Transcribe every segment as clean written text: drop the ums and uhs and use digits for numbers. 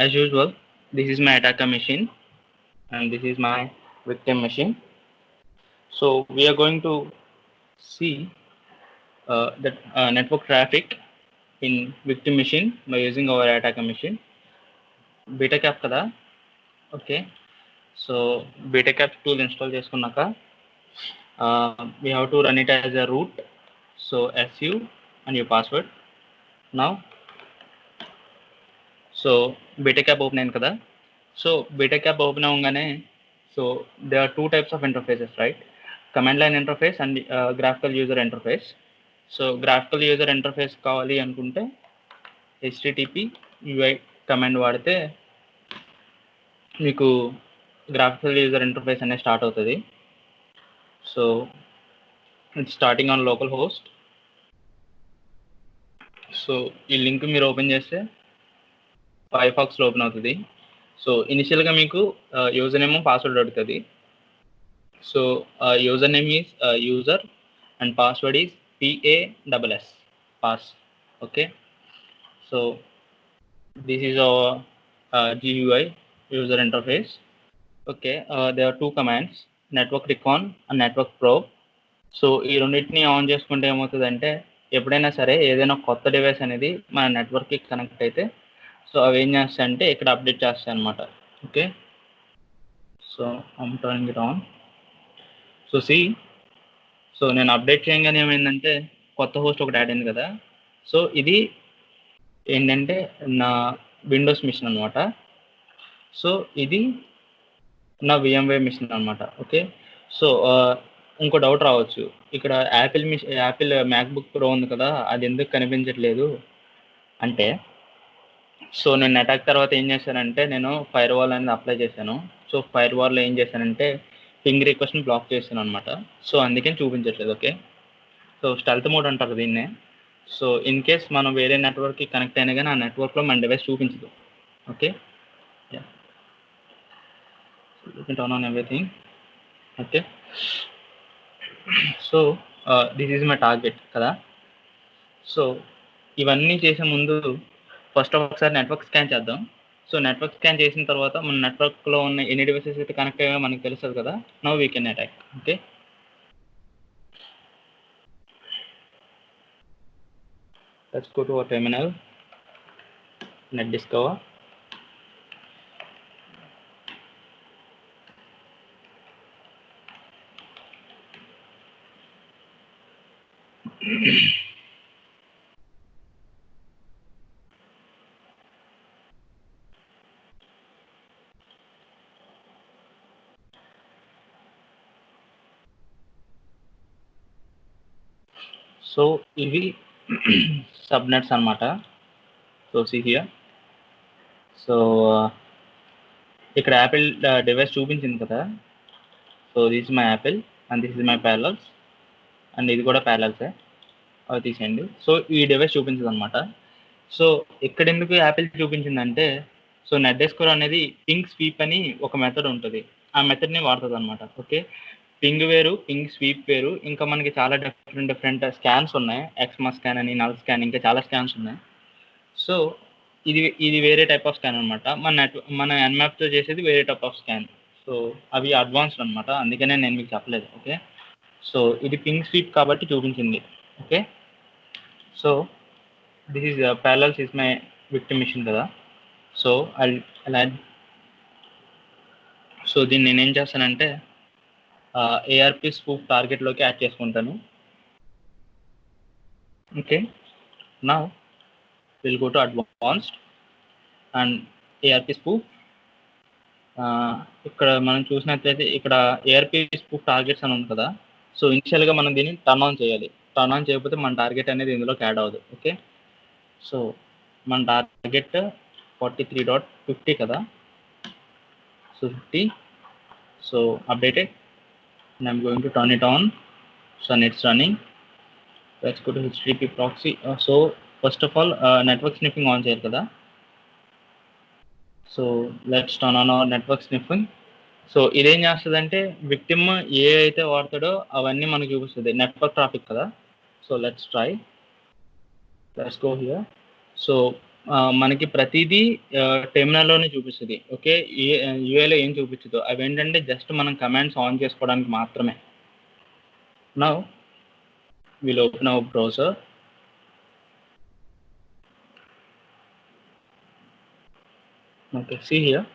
As usual, this is my attacker machine and this is my victim machine. So we are going to see the network traffic in victim machine by using our attacker machine. Betacap kada. Okay. So Betacap tool install చేసుకున్నాక we have to run it as a root. So su and your password. Now so Betacap open అయింది కదా. So Betacap open అవ్వగానే so there are two types of interfaces, right? Command line interface and graphical user interface. So graphical user interface కావాలి అనుకుంటే http ui command వాడితే మీకు graphical user interface అనేది start అవుతుంది. So it's starting on local host. So ఈ link మీరు open చేస్తే ఫైర్ఫాక్స్లో open అవుతుంది. సో ఇనిషియల్గా మీకు యూజర్ నేమ్ పాస్వర్డ్ అడుగుతుంది. So user name is user and password is PASS pass. Okay. So this is our GUI user interface. Okay, there are two commands, network recon and network probe. So ఈ రెండింటిని on చేసుకుంటే ఏమవుతుందంటే ఎప్పుడైనా సరే ఏదైనా కొత్త device అనేది మన నెట్వర్క్కి కనెక్ట్ అయితే సో అవి ఏం చేస్తాయంటే ఇక్కడ అప్డేట్ చేస్తాయి అనమాట. Okay. So I'm turning it on. So so నేను అప్డేట్ చేయగానే ఏమైందంటే కొత్త హోస్ట్ ఒకటి యాడ్ అయింది కదా. సో ఇది ఏంటంటే నా విండోస్ మిషన్ అనమాట. సో ఇది నా VMware మిషన్ అనమాట. ఓకే. సో ఇంకో డౌట్ రావచ్చు, ఇక్కడ యాపిల్ మ్యాక్బుక్ ప్రో ఉంది కదా, అది ఎందుకు కనిపించట్లేదు అంటే సో నేను అటాక్ తర్వాత ఏం చేశానంటే నేను ఫైర్ వాల్ అనేది అప్లై చేశాను. సో ఫైర్ వాల్లో ఏం చేశానంటే పింగ్ రిక్వెస్ట్ని బ్లాక్ చేశాను అనమాట. సో అందుకని చూపించట్లేదు. ఓకే. సో స్టెల్త్ మోడ్ అంటారు దీన్నే. సో ఇన్ కేస్ మనం వేరే నెట్వర్క్కి కనెక్ట్ అయినా కానీ ఆ నెట్వర్క్లో మన డివైస్ చూపించదు. Okay. You can turn on everything. Okay. So this is my target కదా. సో ఇవన్నీ చేసే ముందు ఫస్ట్ ఒకసారి నెట్వర్క్ స్కాన్ చేద్దాం. సో నెట్వర్క్ స్కాన్ చేసిన తర్వాత మన నెట్వర్క్లో ఉన్న ఎన్ని డివైసెస్ అయితే కనెక్ట్ అయ్యాయో మనకు తెలుస్తుంది కదా. Now we can attack. Okay. Let's go to our terminal, net discover. So ఇవి సబ్నెట్స్ అనమాట. So see here. సో ఇక్కడ యాపిల్ డివైస్ చూపించింది కదా. So this is my Apple and this is my Parallels and ఇది కూడా ప్యారలల్సే, అవి తీసేయండి. So ఈ డివైస్ చూపించదు అనమాట. సో ఇక్కడ ఎందుకు యాపిల్ చూపించిందంటే సో నెట్ డిస్కవర్ అనేది పింగ్ స్వీప్ అని ఒక మెథడ్ ఉంటుంది, ఆ మెథడ్ని వాడుతుంది అనమాట. ఓకే. పింగ్ వేరు, పింగ్ స్వీప్ వేరు, ఇంకా మనకి చాలా డిఫరెంట్ స్కాన్స్ ఉన్నాయి. ఎక్స్మా స్కాన్ అని, నల్ స్కాన్, ఇంకా చాలా స్కాన్స్ ఉన్నాయి. సో ఇది వేరే టైప్ ఆఫ్ స్కాన్ అనమాట. మన ఎన్మ్యాప్తో చేసేది వేరే టైప్ ఆఫ్ స్కాన్. సో అవి అడ్వాన్స్డ్ అనమాట, అందుకనే నేను మీకు చెప్పలేదు. ఓకే. సో ఇది పింగ్ స్వీప్ కాబట్టి చూపించింది. Okay. So this is Parallels is my victim machine కదా. సో అలా సో దీన్ని నేనేం చేస్తానంటే ARP స్పూఫ్ టార్గెట్లోకి యాడ్ చేసుకుంటాను. Okay. Now will go to advanced and ARP spoof. ఇక్కడ మనం చూసినట్లయితే ఇక్కడ ARP స్పూఫ్ టార్గెట్స్ అని ఉంది కదా. సో ఇనిషియల్గా మనం దీన్ని టర్న్ ఆన్ చేయాలి. టర్న్ ఆన్ చేయకపోతే మన టార్గెట్ అనేది ఇందులోకి యాడ్ అవ్వదు. ఓకే. సో మన టార్గెట్ 43.50 కదా. So 50. So updated and I'm going to turn it on. So it's running. Let's go to HTTP proxy. So first of all network sniffing on చేయాలి కదా. So let's turn on our network sniffing. So ఇదేం చేస్తుందంటే victim ఏ అయితే వాడతాడో అవన్నీ మనకు చూపిస్తుంది. Network traffic కదా. So let's try. Let's go here. So మనకి ప్రతిదీ టెర్మినల్‌లోనే చూపిస్తది. ఓకే. యూఐలో ఏం చూపించదు. అవేంటంటే జస్ట్ మనం కమాండ్స్ ఆన్ చేసుకోవడానికి మాత్రమే. Now will open our browser. Okay. See here.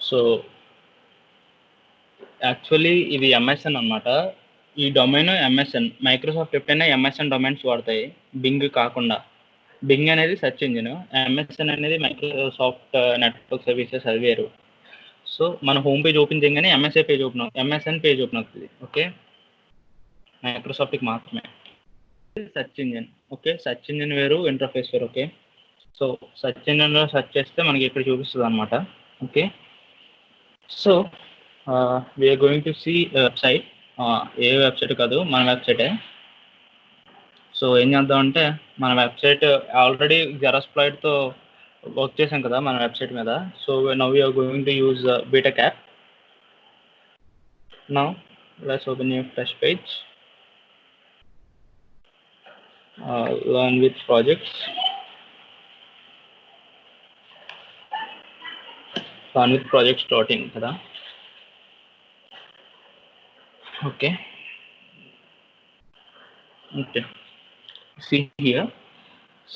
So actually ఇది ఎంఎస్ఎన్ అన్నమాట. ఈ డొమైన్ ఎంఎస్ఎన్. మైక్రోసాఫ్ట్ ఎప్పుడైనా ఎంఎస్ఎన్ డొమైన్స్ వాడతాయి. బింగ్ కాకుండా. బింగ్ అనేది సెర్చ్ ఇంజిన్. ఎంఎస్ఎన్ అనేది మైక్రోసాఫ్ట్ నెట్వర్క్ సర్వీసెస్ అది వేరు. సో మన హోమ్ పేజ్ ఓపెన్ చేయగానే ఎంఎస్ఎన్ పేజ్ ఓపెన్ అవుతుంది. ఓకే. మైక్రోసాఫ్ట్కి మాత్రమే. Search engine. Okay. Search engine వేరు, ఇంటర్ఫేస్ వేరు. ఓకే. సో సెర్చ్ ఇంజిన్లో సెర్చ్ చేస్తే మనకి ఇక్కడ చూపిస్తుంది అనమాట. Okay. So we're going to see website. ఏ వెబ్సైట్ కాదు, మన వెబ్సైటే. సో ఏం చేద్దాం అంటే మన వెబ్సైట్ ఆల్రెడీ జెరాస్ప్లాయిడ్తో వర్క్ చేసాం కదా మన వెబ్సైట్ మీద. So now we are going to use BTech app. Now let's open new fresh page. Learn with projects. Learn with projects starting కదా. ఓకే. See here.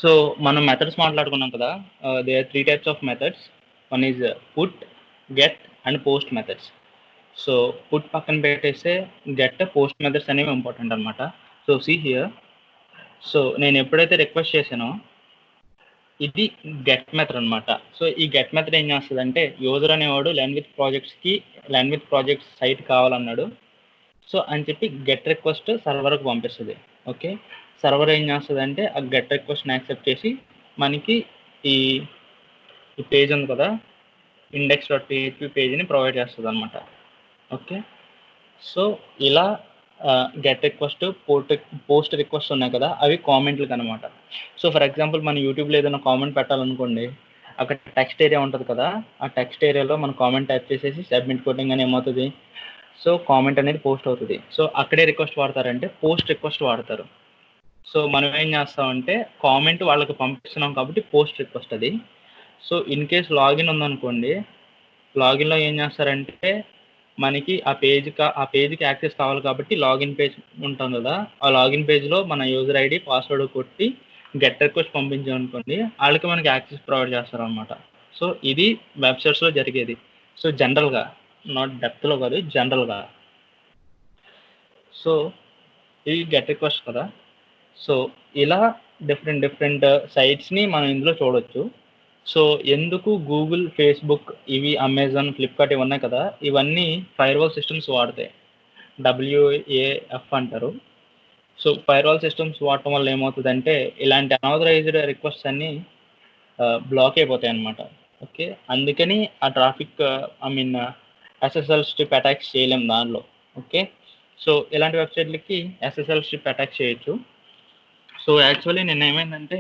సో మనం మెథడ్స్ మాట్లాడుకున్నాం కదా. They are 3 types of methods. One is put, get and post methods. So put పక్కన పెట్టేస్తే get, post methods అనేవి important అనమాట. So see here. So నేను ఎప్పుడైతే రిక్వెస్ట్ చేశానో ఇది గెట్ మెథడ్ అనమాట. సో ఈ గెట్ మెథడ్ ఏం చేస్తుందంటే యూజర్ అనేవాడు లెర్న్ విత్ ప్రాజెక్ట్స్ సైట్ కావాలన్నాడు. సో అని చెప్పి గెట్ రిక్వెస్ట్ సర్వర్కి పంపిస్తుంది. ఓకే. సర్వర్ ఏం చేస్తుంది అంటే ఆ గెట్ రిక్వెస్ట్ని యాక్సెప్ట్ చేసి మనకి ఈ పేజ్ ఉంది కదా, index.php పేజ్ని ప్రొవైడ్ చేస్తుంది అనమాట. ఓకే. సో ఇలా గెట్ రిక్వెస్ట్, పోస్ట్ రిక్వెస్ట్ ఉన్నాయి కదా, అవి కామెంట్లకు అనమాట. సో ఫర్ ఎగ్జాంపుల్ మన యూట్యూబ్లో ఏదైనా కామెంట్ పెట్టాలనుకోండి, అక్కడ టెక్స్ట్ ఏరియా ఉంటుంది కదా, ఆ టెక్స్ట్ ఏరియాలో మనం కామెంట్ టైప్ చేసేసి సబ్మిట్ కొట్టంగానే ఏమవుతుంది, సో కామెంట్ అనేది పోస్ట్ అవుతుంది. సో అక్కడే రిక్వెస్ట్ వాడతారంటే పోస్ట్ రిక్వెస్ట్ వాడతారు. సో మనం ఏం చేస్తామంటే కామెంట్ వాళ్ళకి పంపిస్తున్నాం కాబట్టి పోస్ట్ రిక్వెస్ట్ అది. సో ఇన్ కేస్ లాగిన్ ఉందనుకోండి, లాగిన్లో ఏం చేస్తారంటే మనకి ఆ పేజ్కి యాక్సెస్ కావాలి కాబట్టి లాగిన్ పేజ్ ఉంటుంది కదా, ఆ లాగిన్ పేజ్లో మన యూజర్ ఐడి పాస్వర్డ్ కొట్టి గెట్ రిక్వెస్ట్ పంపించామనుకోండి, వాళ్ళకి మనకి యాక్సెస్ ప్రొవైడ్ చేస్తారు అనమాట. సో ఇది వెబ్సైట్స్లో జరిగేది. సో జనరల్గా, నాట్ డెప్త్లో కాదు, జనరల్గా. సో ఇది గెట్ రిక్వెస్ట్ కదా. సో ఇలా డిఫరెంట్ సైట్స్ని మనం ఇందులో చూడొచ్చు. సో ఎందుకు గూగుల్, ఫేస్బుక్, ఇవి అమెజాన్, ఫ్లిప్కార్ట్ ఇవి ఉన్నాయి కదా, ఇవన్నీ ఫైర్వాల్ సిస్టమ్స్ వాడతాయి. WAF అంటారు. సో ఫైర్వాల్ సిస్టమ్స్ వాడటం వల్ల ఏమవుతుందంటే ఇలాంటి అనాథరైజ్డ్ రిక్వెస్ట్ అన్నీ బ్లాక్ అయిపోతాయి అన్నమాట. ఓకే. అందుకని ఆ ట్రాఫిక్ SSL స్ట్రిప్ అటాక్స్ చేయలేం దానిలో. ఓకే. సో ఇలాంటి వెబ్సైట్లకి SSL స్ట్రిప్ అటాక్ చేయొచ్చు. సో యాక్చువల్లీ నిన్న ఏమైందంటే,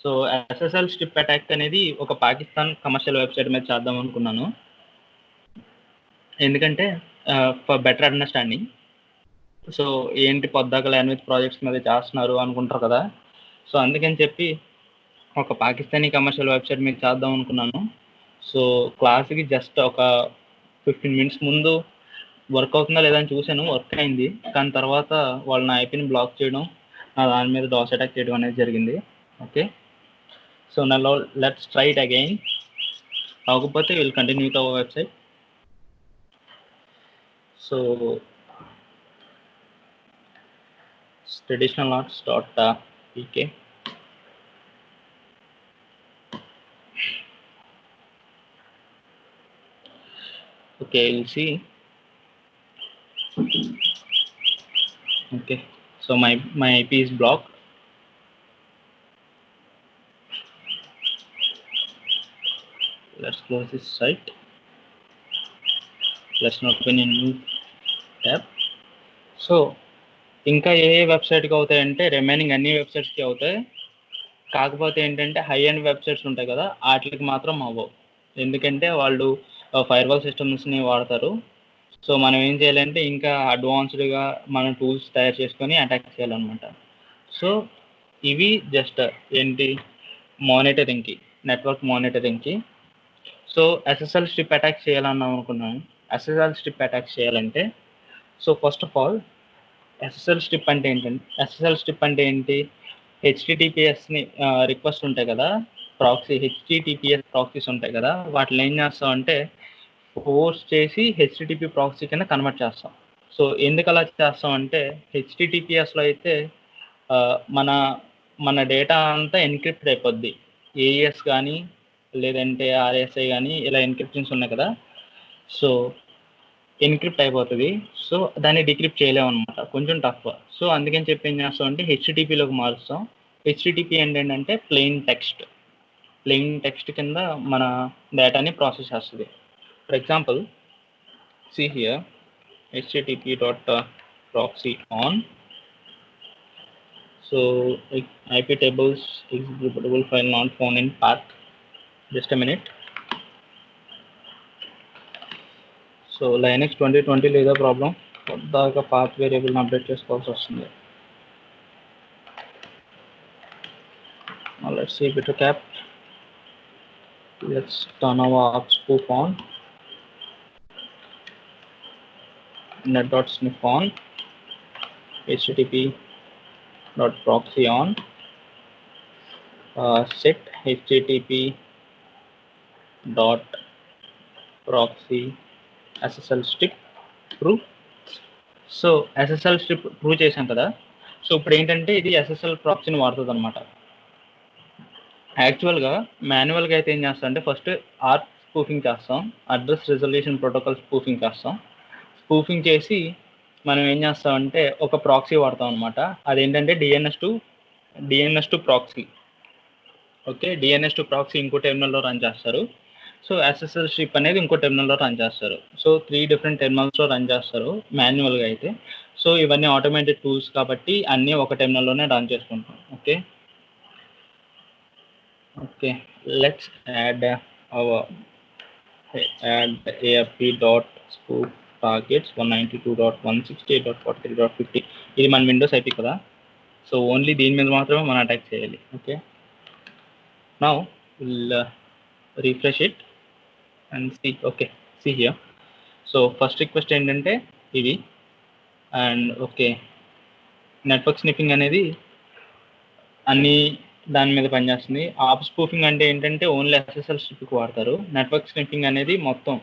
సో SSL స్ట్రిప్ అటాక్ అనేది ఒక పాకిస్తాన్ కమర్షియల్ వెబ్సైట్ మీద చేద్దాం అనుకున్నాను. ఎందుకంటే ఫర్ బెటర్ అండర్స్టాండింగ్. సో ఏంటి పొద్దాక లెర్న్ విత్ ప్రాజెక్ట్స్ మీద చేస్తున్నారు అనుకుంటారు కదా. సో అందుకని చెప్పి ఒక పాకిస్తానీ కమర్షియల్ వెబ్సైట్ మీద చేద్దాం అనుకున్నాను. సో క్లాస్కి జస్ట్ ఒక 15 minutes ముందు వర్క్ అవుతుందా లేదా అని చూశాను. వర్క్ అయింది. కానీ తర్వాత వాళ్ళు నా ఐపీని బ్లాక్ చేయడం, నా దాని మీద DOS అటాక్ చేయడం అనేది జరిగింది. Okay. So now let's try it again. కాకపోతే will continue to our website. So traditionalarts.pk. Okay, you'll see. Okay, so my IP is blocked. Let's close this site. Let's open a new tab. So ఇంకా ఏ వెబ్సైట్కి అవుతాయంటే remaining అన్ని వెబ్సైట్స్కి అవుతాయి. కాకపోతే ఏంటంటే high end websites ఉంటాయి కదా, వాటికి మాత్రం అవ్వవు. ఎందుకంటే వాళ్ళు ఫైర్వాల్ సిస్టమ్స్ని వాడతారు. సో మనం ఏం చేయాలంటే ఇంకా అడ్వాన్స్డ్గా మనం టూల్స్ తయారు చేసుకొని అటాక్ చేయాలన్నమాట. సో ఇవి జస్ట్ ఏంటి మానిటరింగ్కి, నెట్వర్క్ మానిటరింగ్కి. సో ఎస్ఎస్ఎల్ స్ట్రిప్ అటాక్ చేయాలన్నాం అనుకున్నాం. ఎస్ఎస్ఎల్ స్ట్రిప్ అటాక్ చేయాలంటే so first of all SSL strip అంటే ఏంటి? హెచ్టిటిపిఎస్ని రిక్వెస్ట్ ఉంటాయి కదా, ప్రాక్సీ హెచ్టిటిపిఎస్ ప్రాక్సీస్ ఉంటాయి కదా, వాటిని ఏం చేస్తాం అంటే ఫోర్స్ చేసి హెచ్టిటిపి ప్రాక్సీ కింద కన్వర్ట్ చేస్తాం. సో ఎందుకు అలా చేస్తాం అంటే హెచ్టిటిపిఎస్లో అయితే మన డేటా అంతా ఎన్క్రిప్ట్ అయిపోద్ది. ఏఈఎస్ కానీ లేదంటే ఆర్ఎస్ఐ కానీ ఇలా ఎన్క్రిప్షన్స్ ఉన్నాయి కదా, సో ఎన్క్రిప్ట్ అయిపోతుంది. సో దాన్ని డిక్రిప్ట్ చేయలేము అనమాట, కొంచెం టఫ్. సో అందుకని చెప్పి ఏం చేస్తాం అంటే హెచ్టిటిపిలోకి మారుస్తాం. హెచ్టిటిపి ఏంటంటే ప్లెయిన్ టెక్స్ట్ కింద మన డేటాని ప్రాసెస్ చేస్తుంది. For example see here http.proxy on, so IP tables executable file not found in path. Just a minute. So Linux 2020 లేదా ప్రాబ్లం కొత్తగా పాత్ వేరియబుల్ని అప్డేట్ చేసుకోవాల్సి వస్తుంది. Let's see bit cap. Let's turn our spoof on. net.snif on, http.proxy on, set http.proxy SSL strip true. So SSL strip true చేసాం కదా. So ఇప్పుడు ఏంటంటే ఇది SSL ప్రాక్సీని వాడుతుంది అనమాట. యాక్చువల్గా మాన్యువల్గా అయితే ఏం చేస్తాం అంటే ఫస్ట్ ఆర్ప్ స్పూఫింగ్ చేస్తాం, అడ్రస్ రిజల్యూషన్ ప్రోటోకాల్ స్పూఫింగ్ చేస్తాం. స్పూఫింగ్ చేసి మనం ఏం చేస్తామంటే ఒక ప్రాక్సీ వాడతాం అనమాట. అదేంటంటే DNS to proxy. Okay, DNS to proxy ఇంకో టెర్మినల్లో రన్ చేస్తారు. సో ఎస్ఎస్ఎల్ స్ట్రిప్ అనేది ఇంకో టెర్మినల్లో రన్ చేస్తారు. సో 3 డిఫరెంట్ టెర్మినల్స్లో రన్ చేస్తారు మాన్యువల్గా అయితే. సో ఇవన్నీ ఆటోమేటెడ్ టూల్స్ కాబట్టి అన్నీ ఒక టెర్మినల్లోనే రన్ చేసుకుంటాం. Okay let's add ARP.spoof targets 192.168.43.50. ఇది మన విండోస్ ఐపీ కదా, సో ఓన్లీ దీని మీద మాత్రమే మనం అటాక్ చేయాలి. Okay, now will refresh it and see here. So first request ఏంటంటే ఇది, అండ్ ఓకే నెట్వర్క్ స్నిఫింగ్ అనేది అన్ని దాని మీద పనిచేస్తుంది. ఆప్ స్పూఫింగ్ అంటే ఏంటంటే ఓన్లీ ఎస్ఎస్ఎల్ స్ట్రిప్కి వాడతారు. నెట్వర్క్ స్నిఫింగ్ అనేది మొత్తం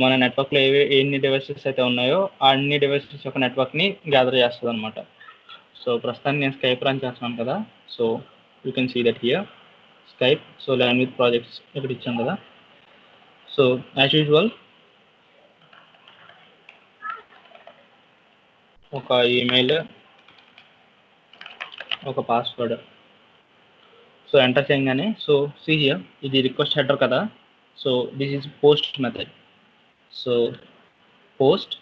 మన నెట్వర్క్లో ఎన్ని డివైసెస్ అయితే ఉన్నాయో అన్ని డివైసెస్ యొక్క నెట్వర్క్ని గ్యాదర్ చేస్తుంది అనమాట. సో ప్రస్తుతానికి నేను స్కైప్ రన్ చేస్తున్నాను కదా, so you can see that here Skype. So learn with projects ఇక్కడ ఇచ్చాం కదా. సో యాజ్ యూజువల్ ఒక ఈమెయిల్, ఒక పాస్వర్డ్. సో ఎంటర్ చేయగానే సో see here ఇది రిక్వెస్ట్ హెడర్ కదా. So this is post method. So post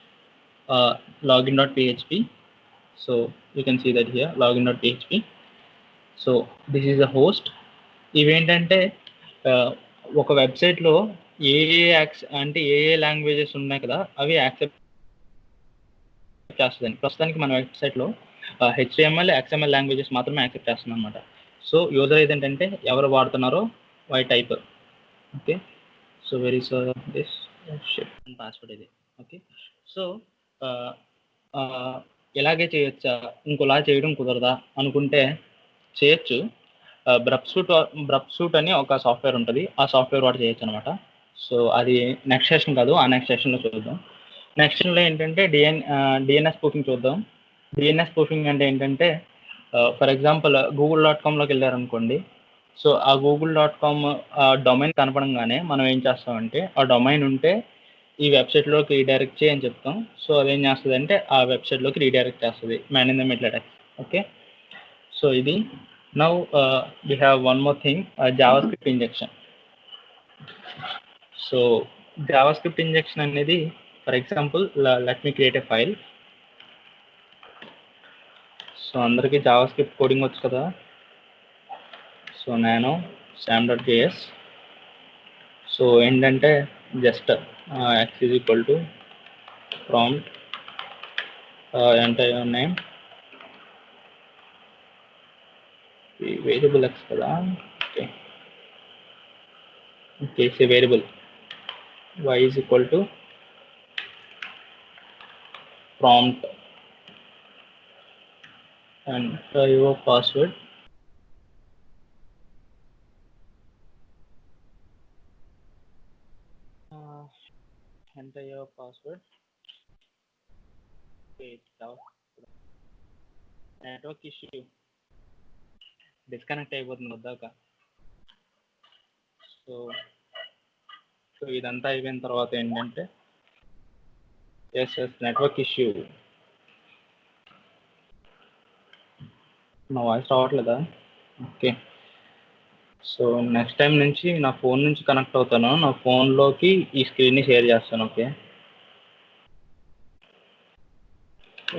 login.php. So you can see that here login.php. So this is a host. ఇవేంటంటే ఒక వెబ్సైట్లో ఏ languages ఉన్నాయి కదా అవి యాక్సెప్ట్ చేస్తుందండి. ప్రస్తుతానికి మన వెబ్సైట్లో HTML, XML లాంగ్వేజెస్ మాత్రమే యాక్సెప్ట్ చేస్తుంది అనమాట. సో యూజర్ ఏంటంటే ఎవరు వాడుతున్నారో why type. Okay, so very this password ఇది. ఓకే, సో ఇలాగే చేయొచ్చా, ఇంకోలా చేయడం కుదరదా అనుకుంటే చేయొచ్చు. బ్రప్సూట్ అని ఒక సాఫ్ట్వేర్ ఉంటుంది, ఆ సాఫ్ట్వేర్ వాడు చేయొచ్చు అనమాట. సో అది నెక్స్ట్ సెషన్ కాదు, ఆ నెక్స్ట్ సెషన్లో చూద్దాం. నెక్స్ట్ సెషన్లో ఏంటంటే డిఎన్ఎస్ స్పూఫింగ్ చూద్దాం. డిఎన్ఎస్ స్పూఫింగ్ అంటే ఏంటంటే ఫర్ ఎగ్జాంపుల్ google.comలోకి వెళ్ళారనుకోండి. సో ఆ google.com డొమైన్ కనపడంగానే మనం ఏం చేస్తామంటే ఆ డొమైన్ ఉంటే ఈ వెబ్సైట్లోకి రీడైరెక్ట్ చేయని చెప్తాం. సో అదేం చేస్తుంది అంటే ఆ వెబ్సైట్లోకి రీడైరెక్ట్ చేస్తుంది man in the middle attack. Okay, so ఇది now we have one more thing, JavaScript injection. So JavaScript injection అనేది for example let me create a file. So అందరికీ జావాస్క్రిప్ట్ కోడింగ్ వచ్చు కదా. సో నేను sam.js. సో ఏంటంటే just x is equal to prompt enter your name, variable x కదా. Okay, Okay, it's a variable. Y is equal to prompt and your password. Enter your password. Okay, network issue. Disconnect అయిపోతుంది వద్దాక. So ఇదంతా అయిపోయిన తర్వాత ఏంటంటే yes network issue. నా voice రావట్లేదా? Okay. So next time నుంచి నా ఫోన్ నుంచి కనెక్ట్ అవుతాను, నా ఫోన్లోకి ఈ స్క్రీన్ని షేర్ చేస్తాను. Okay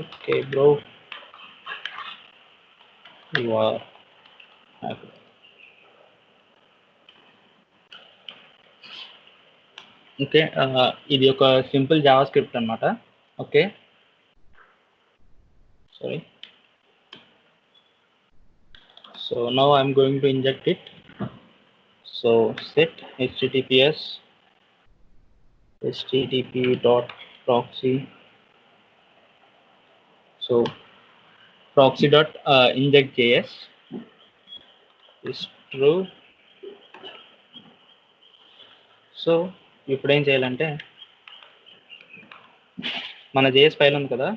okay bro, you are okay. ఇది ఒక సింపుల్ జావా స్క్రిప్ట్ అనమాట. Okay sorry. So now I'm going to inject it. So set http.proxy. So proxy.inject.js is true. So ఇప్పుడు ఏం చేయాలంటే మన జేఎస్ ఫైల్ ఉంది కదా,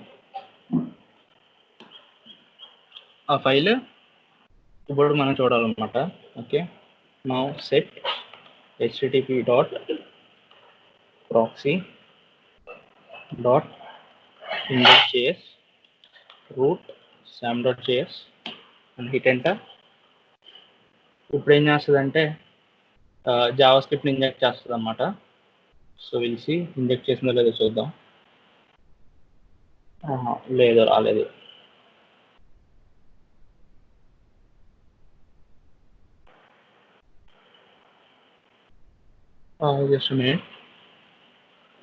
ఆ ఫైల్ ఇప్పుడు మనం చూడాలన్నమాట. Okay now set http.proxy.inject.js root sam.js and hit enter. ఇప్పుడు ఏం చేస్తుందంటే జావా స్క్రిప్ట్ని ఇంజెక్ట్ చేస్తుంది అనమాట. సో విల్సి ఇంజెక్ట్ చేసిందో లేదో చూద్దాం. లేదు, రాలేదు. Just a minute.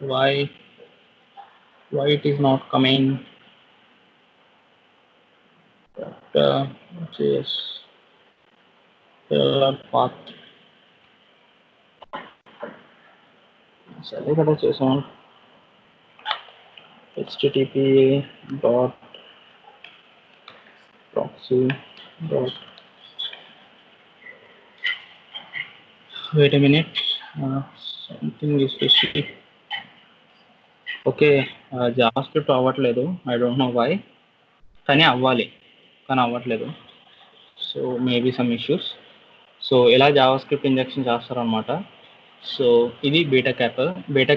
Why it is not coming? JS path. సరే కదా చేసాం. http.proxy. Wait a minute. Something is fishy. Okay Java script అవ్వట్లేదు. ఐ డోంట్ నో వై, కానీ అవ్వట్లేదు. So maybe some issues. So ఇలా జావా స్క్రిప్ట్ ఇంజెక్షన్ చేస్తారనమాట. So ఇది beta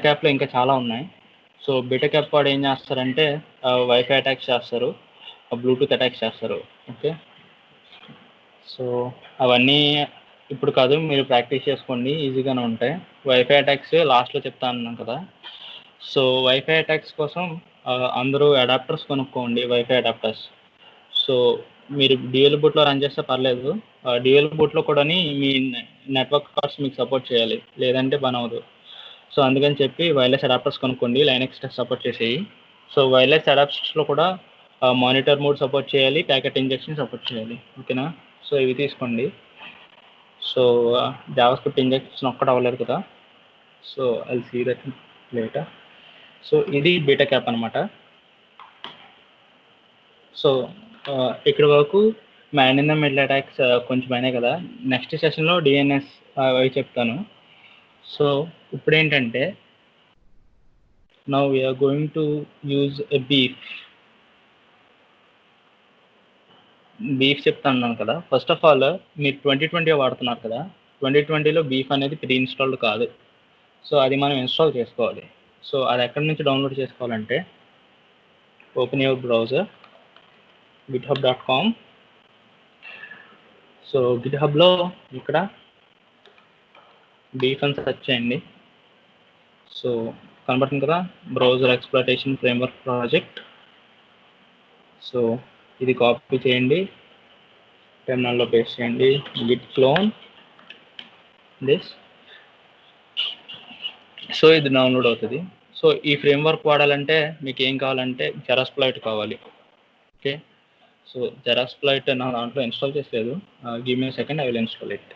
క్యాప్లో ఇంకా చాలా ఉన్నాయి. సో బీటా క్యాప్ వాడు ఏం చేస్తారంటే వైఫై అటాక్స్ చేస్తారు, బ్లూటూత్ అటాక్స్ చేస్తారు. ఓకే సో అవన్నీ ఇప్పుడు కాదు, మీరు ప్రాక్టీస్ చేసుకోండి, ఈజీగానే ఉంటాయి. వైఫై అటాక్స్ లాస్ట్లో చెప్తా అన్నాను కదా. సో వైఫై అటాక్స్ కోసం అందరూ అడాప్టర్స్ కొనుక్కోండి, వైఫై అడాప్టర్స్. సో మీరు డ్యూయల్ బూట్లో రన్ చేస్తే పర్లేదు, డ్యూయల్ బూట్లో కూడా మీ నెట్వర్క్ కార్డ్స్ మీకు సపోర్ట్ చేయాలి, లేదంటే పని అవ్వదు. సో అందుకని చెప్పి వైర్లెస్ అడాప్టర్స్ కొనుక్కోండి, లైనక్స్ సపోర్ట్ చేసేవి. సో వైర్లెస్ అడాప్టర్స్లో కూడా మానిటర్ మోడ్ సపోర్ట్ చేయాలి, ప్యాకెట్ ఇంజెక్షన్ సపోర్ట్ చేయాలి. ఓకేనా? సో ఇవి తీసుకోండి. సో జావా స్క్రిప్ట్ ఇంజెక్షన్ ఒక్కటి అవ్వలేదు కదా. So I'll see that later. So ఇది బీటా క్యాప్ అనమాట. సో ఇక్కడ వరకు man in the middle attacks కొంచెం అయినాయి కదా. నెక్స్ట్ సెషన్లో డిఎన్ఎస్ అవి చెప్తాను. సో ఇప్పుడు ఏంటంటే now we are going to use a BeEF చెప్తాను కదా. ఫస్ట్ ఆఫ్ ఆల్ మీరు 2020 వాడుతున్నారు కదా, 2020లో బీఫ్ అనేది ప్రీ ఇన్స్టాల్డ్ కాదు. సో అది మనం ఇన్స్టాల్ చేసుకోవాలి. సో అది ఎక్కడి నుంచి డౌన్లోడ్ చేసుకోవాలంటే open your browser github.com. So గిట్హబ్లో ఇక్కడ బీఫ్ అని సెర్చ్ చేయండి. సో కనబడుతుంది కదా, browser exploitation framework project. So ఇది కాపీ చేయండి, టెర్మినల్లో పేస్ట్ చేయండి, గిట్ క్లోన్ దిస్. సో ఇది డౌన్లోడ్ అవుతుంది. సో ఈ ఫ్రేమ్వర్క్ వాడాలంటే మీకు ఏం కావాలంటే జెరాస్ప్లాయిట్ కావాలి. ఓకే సో జెరాస్ప్లాయిట్ నా దాంట్లో ఇన్స్టాల్ చేసలేదు. Give me second, I will install it.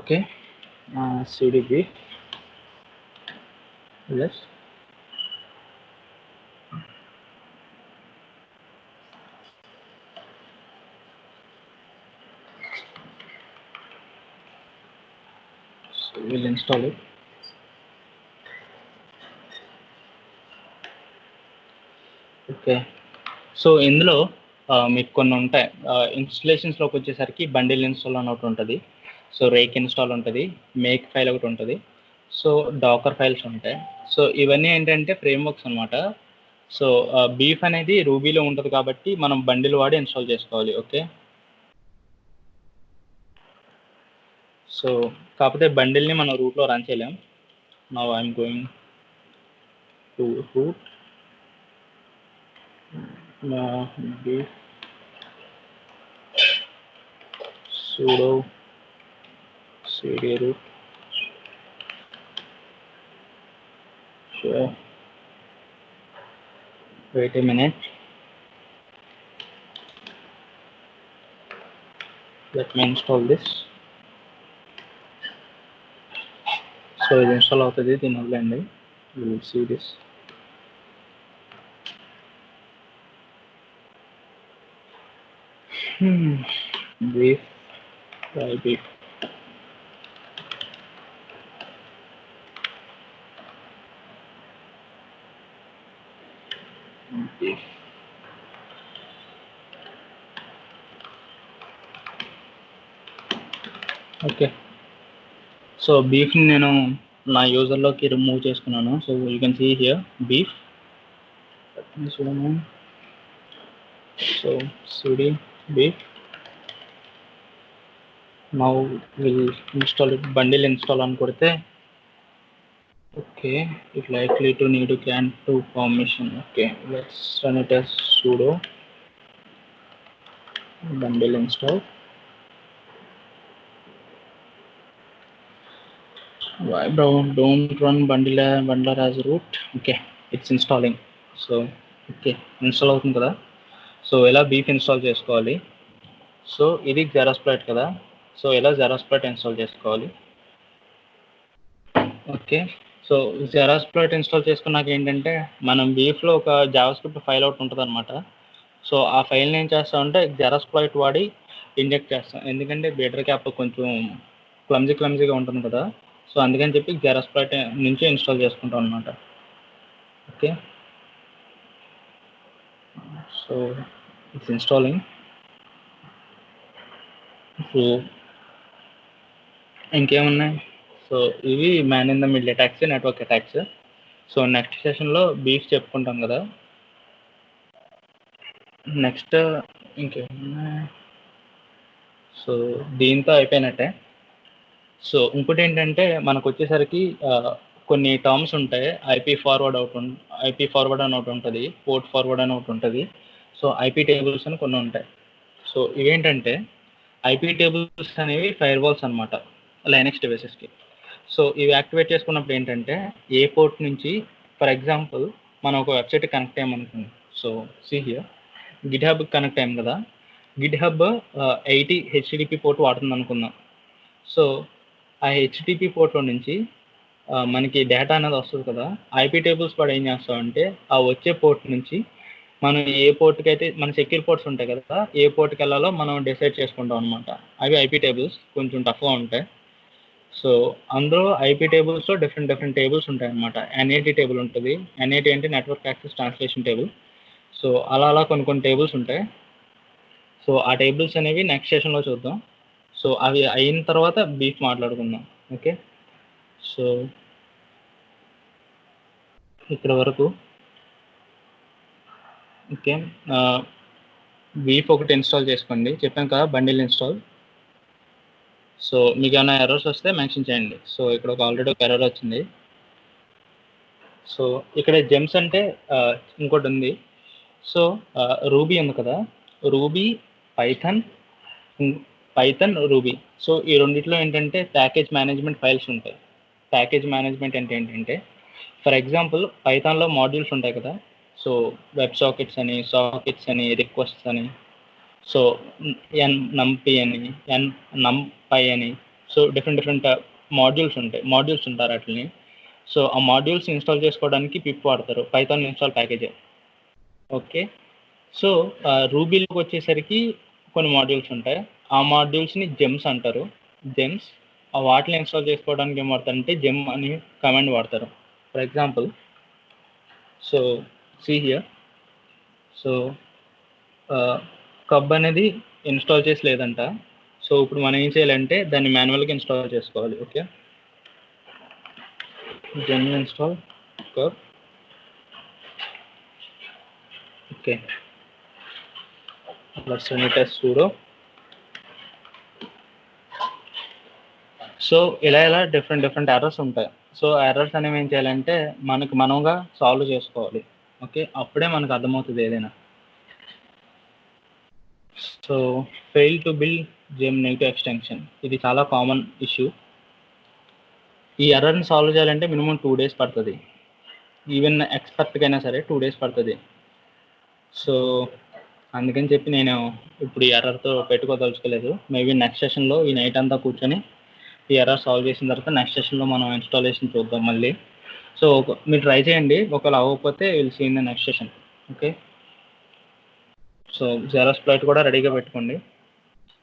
Okay, cdb yes. So we'll install it. Okay, so ఇందులో మీకు కొన్ని ఉంటాయి. ఇన్స్టలేషన్స్లోకి వచ్చేసరికి బండిల్ ఇన్స్టాల్ అని ఒకటి ఉంటుంది, సో రేక్ ఇన్స్టాల్ ఉంటుంది, మేక్ ఫైల్ ఒకటి ఉంటుంది, సో డాకర్ ఫైల్స్ ఉంటాయి. సో ఇవన్నీ ఏంటంటే ఫ్రేమ్వర్క్స్ అనమాట. సో బీఫ్ అనేది రూబీలో ఉంటుంది కాబట్టి మనం బండిల్ వాడి ఇన్స్టాల్ చేసుకోవాలి. ఓకే, సో కాకపోతే బండిల్ని మనం రూట్లో రన్ చేయలేం. Now I'm going to root beef sudo cd root. So wait a minute, let me install this. So ఇది ఇన్స్టాల్ అవుతుంది, దీని వదిలేండి, you will see this. Beef, try beef. Beef. Okay, so బీఫ్ని నేను నా యూజర్లోకి రిమూవ్ చేసుకున్నాను. So you can see here beef. So cd beef. Now we'll install it. Bundle install అని కొడితే okay, it likely to need to can to permission. Okay, let's run it as sudo bundle install. Why bro, don't run bundler as root. Okay, it's installing. So okay, install అవుతుంది కదా. So ఎలా beef install చేసుకోవాలి, so ఇది జెరాస్ప్లాట్ కదా, so ఎలా జెరాస్ప్లాట్ install చేసుకోవాలి. Okay, so జెరాస్ప్లాట్ install చేసుకున్నాక ఏంటంటే మనం బీఫ్లో ఒక జావాస్క్రిప్ట్ ఫైల్ అవుట్ ఉంటుంది అనమాట. సో ఆ ఫైల్ని ఏం చేస్తామంటే జెరాస్ప్లాట్ వాడి ఇంజెక్ట్ చేస్తాం, ఎందుకంటే బీటర్ క్యాప్ కొంచెం క్లమ్జీగా ఉంటుంది కదా, సో అందుకని చెప్పి జెరాస్ప్లాట్ నుంచి ఇన్స్టాల్ చేసుకుంటాం అనమాట. Okay, so it's installing. So ఇంకేమున్నాయి, సో ఇవి man in the middle attacks, network attacks. So next సెషన్లో బీఫ్ చెప్పుకుంటాం కదా. నెక్స్ట్ ఇంకేమున్నాయి, సో దీంతో అయిపోయినట్టే. సో ఇంకోటి ఏంటంటే మనకు వచ్చేసరికి కొన్ని టర్మ్స్ ఉంటాయి. ఐపీ ఫార్వర్డ్ అని ఒకటి ఉంటుంది, పోర్ట్ ఫార్వర్డ్ అని ఒకటి ఉంటుంది, సో ఐపీ టేబుల్స్ అని కొన్ని ఉంటాయి. సో ఇవేంటంటే ఐపీ టేబుల్స్ అనేవి ఫైర్ వాల్స్ అనమాట లైనక్స్ డివైసెస్కి. సో ఇవి యాక్టివేట్ చేసుకున్నప్పుడు ఏంటంటే ఏ పోర్ట్ నుంచి, ఫర్ ఎగ్జాంపుల్ మనం ఒక వెబ్సైట్ కనెక్ట్ అయ్యామనుకోండి. So see here GitHub connect అయ్యాం కదా, గిట్ హబ్ 80 హెచ్టిటిపి పోర్ట్ వాడుతుంది అనుకుందాం. సో ఆ హెచ్టిటిపి పోర్ట్లో నుంచి మనకి డేటా అనేది వస్తుంది కదా, ఐపీ టేబుల్స్ కూడా ఏం చేస్తామంటే ఆ వచ్చే పోర్ట్ నుంచి మనం ఏ పోర్ట్కి అయితే మన సెక్యూర్ పోర్ట్స్ ఉంటాయి కదా, ఏ పోర్ట్కి వెళ్ళాలో మనం డిసైడ్ చేసుకుంటాం అనమాట. అవి ఐపీ టేబుల్స్ కొంచెం టఫ్గా ఉంటాయి. సో అందులో ఐపీ టేబుల్స్లో డిఫరెంట్ టేబుల్స్ ఉంటాయి అనమాట. ఎన్ఏటి టేబుల్ ఉంటుంది, ఎన్ఏటి అంటే network access translation table. So అలా కొన్ని టేబుల్స్ ఉంటాయి. సో ఆ టేబుల్స్ అనేవి నెక్స్ట్ సెషన్లో చూద్దాం. సో అవి అయిన తర్వాత బీఫ్ మాట్లాడుకుందాం. ఓకే, సో ఇక్కడ వరకు ఓకే. బీఫ్ ఒకటి ఇన్స్టాల్ చేసుకోండి, చెప్పాం కదా బండిల్ ఇన్స్టాల్. సో మీకు ఏమైనా ఎర్రర్స్ వస్తే మెన్షన్ చేయండి. సో ఇక్కడ ఆల్రెడీ ఒక ఎర్రర్ వచ్చింది. సో ఇక్కడ జెమ్స్ అంటే ఇంకోటి ఉంది. సో రూబీ ఉంది కదా, రూబీ పైథన్ రూబీ. సో ఈ రెండిట్లో ఏంటంటే ప్యాకేజ్ మేనేజ్మెంట్ ఫైల్స్ ఉంటాయి. ప్యాకేజ్ మేనేజ్మెంట్ అంటే ఏంటంటే ఫర్ ఎగ్జాంపుల్ పైథాన్లో మాడ్యూల్స్ ఉంటాయి కదా, సో వెబ్ సాకెట్స్ అని రిక్వెస్ట్స్ అని, సో numpy అని, numpy అని, సో డిఫరెంట్ మాడ్యూల్స్ ఉంటారు వాటిని. సో ఆ మాడ్యూల్స్ ఇన్స్టాల్ చేసుకోవడానికి పిప్ వాడతారు, Python install package. Okay. So రూబీలోకి వచ్చేసరికి కొన్ని మాడ్యూల్స్ ఉంటాయి. ఆ మాడ్యూల్స్ని జెమ్స్ అంటారు. జెమ్స్ వాటిని ఇన్స్టాల్ చేసుకోవడానికి ఏం వాడతారంటే జెమ్ అని కమాండ్ వాడతారు. For example, so see here. So కబ్ అనేది ఇన్స్టాల్ చేసి లేదంట. సో ఇప్పుడు మనం ఏం చేయాలంటే దాన్ని మాన్యువల్గా ఇన్స్టాల్ చేసుకోవాలి. ఓకే, జెమ్ ఇన్స్టాల్ కబ్. Okay, let's run it as sudo. So ఇలా డిఫరెంట్ ఎర్రర్స్ ఉంటాయి. సో ఎర్రర్స్ అనేవి ఏం చేయాలంటే మనంగా సాల్వ్ చేసుకోవాలి. ఓకే, అప్పుడే మనకు అర్థమవుతుంది ఏదైనా. So fail to build gem negative extension, ఇది చాలా కామన్ ఇష్యూ. ఈ ఎర్రర్ని సాల్వ్ చేయాలంటే మినిమం 2 days పడుతుంది. ఈవెన్ ఎక్స్పర్ట్కి అయినా సరే 2 days పడుతుంది. సో అందుకని చెప్పి నేను ఇప్పుడు ఈ ఎర్రర్తో పెట్టుకోదలుచుకోలేదు. మేబీ నెక్స్ట్ సెషన్లో ఈ నైట్ అంతా కూర్చొని ఈ ఎర్రర్ సాల్వ్ చేసిన తర్వాత నెక్స్ట్ సెషన్లో మనం ఇన్స్టాలేషన్ చూద్దాం మళ్ళీ. సో మీరు ట్రై చేయండి, ఒకవేళ అవ్వకపోతే will see in the next session. Okay, so xerox plot కూడా రెడీగా పెట్టుకోండి.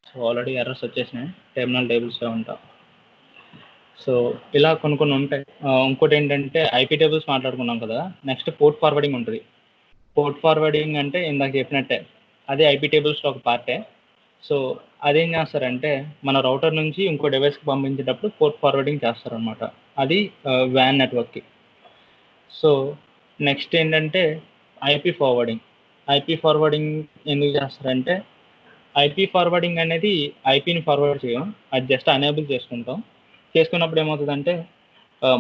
సో ఆల్రెడీ ఎర్రర్స్ వచ్చేసినాయి, టెర్మినల్ టేబుల్స్లో ఉంటా. సో ఇలా కొన్ని ఉంటాయి. ఇంకోటి ఏంటంటే ఐపీ టేబుల్స్ మాట్లాడుకున్నాం కదా, నెక్స్ట్ పోర్ట్ ఫార్వర్డింగ్ ఉంటుంది. పోర్ట్ ఫార్వర్డింగ్ అంటే ఇందాక చెప్పినట్టే అదే ఐపీ టేబుల్స్లో ఒక పార్టే. సో అదేం చేస్తారంటే మన రౌటర్ నుంచి ఇంకో డివైస్కి పంపించేటప్పుడు పోర్ట్ ఫార్వర్డింగ్ చేస్తారనమాట. అది వ్యాన్ నెట్వర్క్కి. సో నెక్స్ట్ ఏంటంటే ఐపీ ఫార్వర్డింగ్. ఐపీ ఫార్వర్డింగ్ ఎందుకు చేస్తారంటే ఐపీ ఫార్వర్డింగ్ అనేది ఐపీని ఫార్వర్డ్ చేయం, అది జస్ట్ అనేబుల్ చేసుకున్నప్పుడు ఏమవుతుందంటే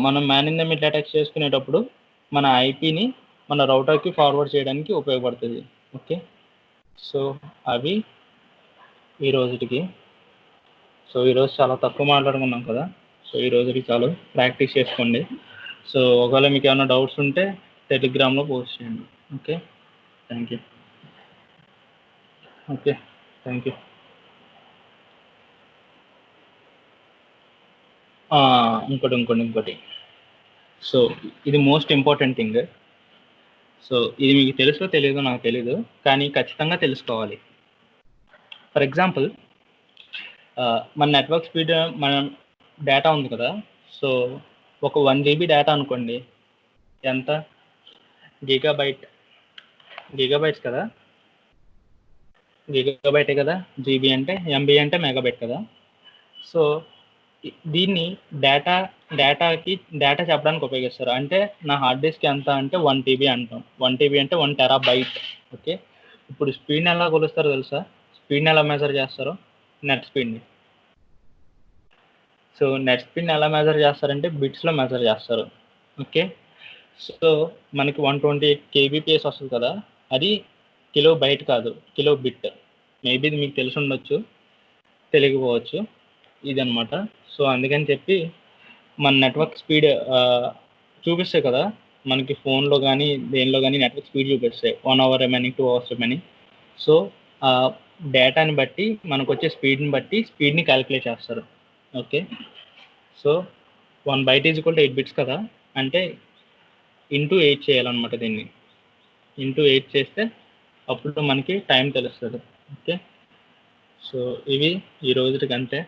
మనం man in the middle attack చేసుకునేటప్పుడు మన ఐపీని మన రౌటర్కి ఫార్వర్డ్ చేయడానికి ఉపయోగపడుతుంది. ఓకే, సో అవి ఈ రోజుకి. సో ఈరోజు చాలా తక్కువ మాట్లాడుకున్నాం కదా, సో ఈ రోజుకి చాలు, ప్రాక్టీస్ చేసుకోండి. సో ఒకవేళ మీకు ఏమైనా డౌట్స్ ఉంటే టెలిగ్రామ్లో పోస్ట్ చేయండి. Okay, thank you. Okay, thank you. ఇంకోటి. సో ఇది మోస్ట్ ఇంపార్టెంట్ థింగ్. సో ఇది మీకు తెలుసో తెలియదో నాకు తెలీదు, కానీ ఖచ్చితంగా తెలుసుకోవాలి. ఫర్ ఎగ్జాంపుల్, మన నెట్వర్క్ స్పీడ్, మన డేటా ఉంది కదా, సో ఒక 1 GB డేటా అనుకోండి, ఎంత గిగాబైట్స్ కదా, గిగాబైటే కదా, జీబీ అంటే, ఎంబీ అంటే మెగాబైట్ కదా. సో దీన్ని డేటా చెప్పడానికి ఉపయోగిస్తారు. అంటే నా హార్డ్ డిస్క్ ఎంత అంటే 1 TB అంటాం. 1 TB అంటే 1 TB. ఓకే, ఇప్పుడు స్పీడ్ని ఎలా కొలుస్తారో తెలుసా? స్పీడ్ని ఎలా మెజర్ చేస్తారో? నెట్ స్పీడ్ని. సో నెట్ స్పీడ్ని ఎలా మెజర్ చేస్తారంటే బిట్స్లో మెజర్ చేస్తారు. ఓకే, సో మనకి 128 kbps వస్తుంది కదా, అది కిలో బైట్ కాదు, కిలో బిట్. మేబీ ఇది మీకు తెలిసి ఉండొచ్చు, తెలియకపోవచ్చు, ఇదనమాట. సో అందుకని చెప్పి మన నెట్వర్క్ స్పీడ్ చూపిస్తాయి కదా మనకి ఫోన్లో కానీ దేనిలో కానీ, నెట్వర్క్ స్పీడ్ చూపిస్తాయి 1 hour remaining, 2 hours remaining. So డేటాని బట్టి మనకు వచ్చే స్పీడ్ని బట్టి స్పీడ్ని క్యాలిక్యులేట్ చేస్తారు. Okay, so 1 byte is equal to 8 bits కదా, అంటే ఇంటూ 8 చేయాలన్నమాట. దీన్ని ఇంటూ 8 చేస్తే అప్పుడు మనకి టైం తెలుస్తుంది. ఓకే, సో ఇవి ఈ రోజుకి అంతే.